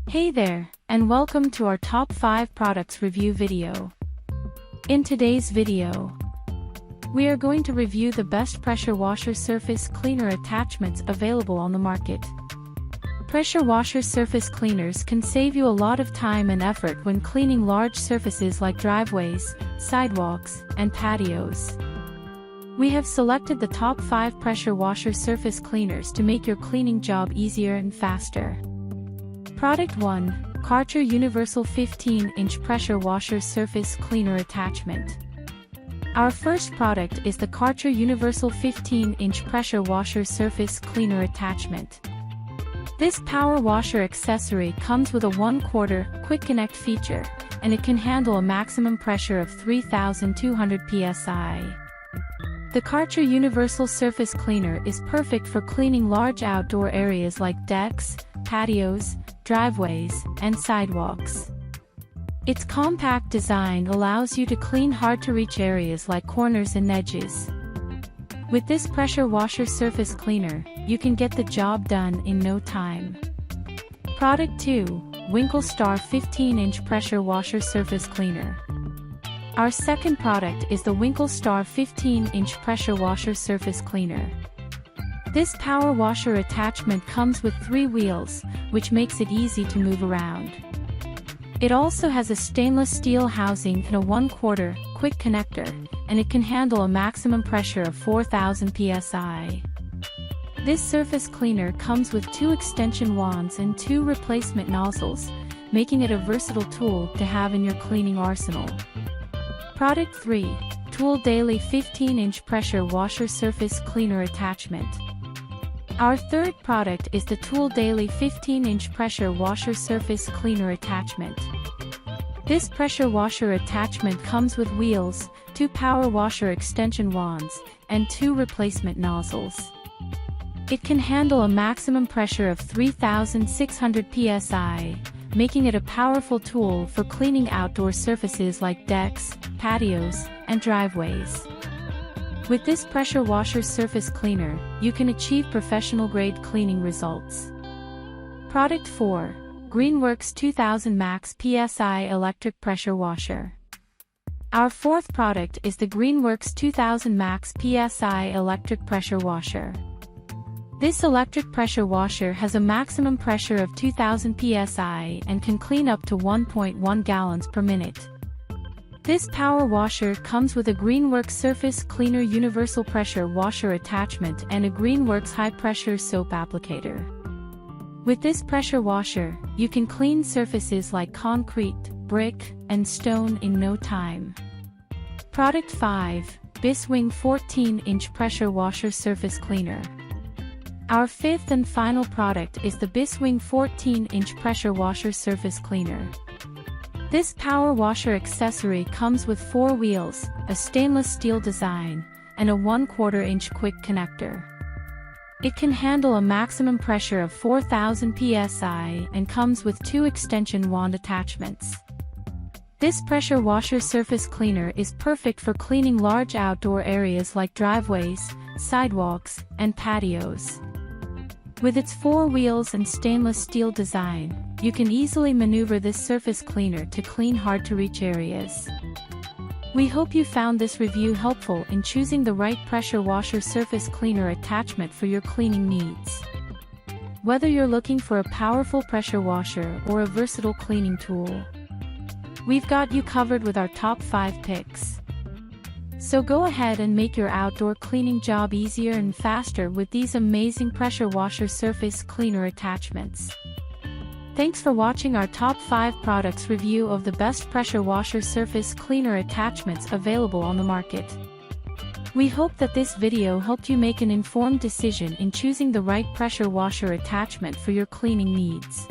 Hey there, and welcome to our top 5 products review video. In today's video, we are going to review the best pressure washer surface cleaner attachments available on the market. Pressure washer surface cleaners can save you a lot of time and effort when cleaning large surfaces like driveways, sidewalks, and patios. We have selected the top 5 pressure washer surface cleaners to make your cleaning job easier and faster. Product 1. Karcher Universal 15-inch Pressure Washer Surface Cleaner Attachment. Our first product is the Karcher Universal 15-inch Pressure Washer Surface Cleaner Attachment. This power washer accessory comes with a 1/4 quick connect feature, and it can handle a maximum pressure of 3,200 psi. The Karcher Universal Surface Cleaner is perfect for cleaning large outdoor areas like decks, patios, driveways, and sidewalks. Its compact design allows you to clean hard-to-reach areas like corners and edges. With this pressure washer surface cleaner, you can get the job done in no time. Product 2. Winkle Star 15-inch Pressure Washer Surface Cleaner. Our second product is the Winkle Star 15-inch Pressure Washer Surface Cleaner. This power washer attachment comes with 3 wheels, which makes it easy to move around. It also has a stainless steel housing and a 1/4 quick connector, and it can handle a maximum pressure of 4,000 psi. This surface cleaner comes with 2 extension wands and 2 replacement nozzles, making it a versatile tool to have in your cleaning arsenal. Product 3. Tool Daily 15-inch Pressure Washer Surface Cleaner Attachment. Our third product is the Tool Daily 15-inch Pressure Washer Surface Cleaner Attachment. This pressure washer attachment comes with wheels, 2 power washer extension wands, and 2 replacement nozzles. It can handle a maximum pressure of 3,600 psi, making it a powerful tool for cleaning outdoor surfaces like decks, patios, and driveways. With this pressure washer surface cleaner, you can achieve professional-grade cleaning results. Product 4. Greenworks 2000 Max PSI Electric Pressure Washer. Our fourth product is the Greenworks 2000 Max PSI Electric Pressure Washer. This electric pressure washer has a maximum pressure of 2,000 psi and can clean up to 1.1 gallons per minute. This power washer comes with a Greenworks Surface Cleaner Universal Pressure Washer Attachment and a Greenworks High Pressure Soap Applicator. With this pressure washer, you can clean surfaces like concrete, brick, and stone in no time. Product 5. Biswing 14-inch Pressure Washer Surface Cleaner. Our fifth and final product is the Biswing 14-inch Pressure Washer Surface Cleaner. This power washer accessory comes with 4 wheels, a stainless steel design, and a 1/4 inch quick connector. It can handle a maximum pressure of 4,000 psi and comes with 2 extension wand attachments. This pressure washer surface cleaner is perfect for cleaning large outdoor areas like driveways, sidewalks, and patios. With its 4 wheels and stainless steel design, you can easily maneuver this surface cleaner to clean hard-to-reach areas. We hope you found this review helpful in choosing the right pressure washer surface cleaner attachment for your cleaning needs. Whether you're looking for a powerful pressure washer or a versatile cleaning tool, we've got you covered with our top 5 picks. So go ahead and make your outdoor cleaning job easier and faster with these amazing pressure washer surface cleaner attachments. Thanks for watching our top 5 products review of the best pressure washer surface cleaner attachments available on the market. We hope that this video helped you make an informed decision in choosing the right pressure washer attachment for your cleaning needs.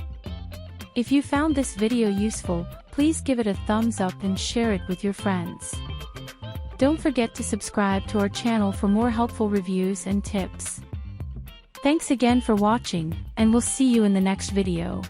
If you found this video useful, please give it a thumbs up and share it with your friends. Don't forget to subscribe to our channel for more helpful reviews and tips. Thanks again for watching, and we'll see you in the next video.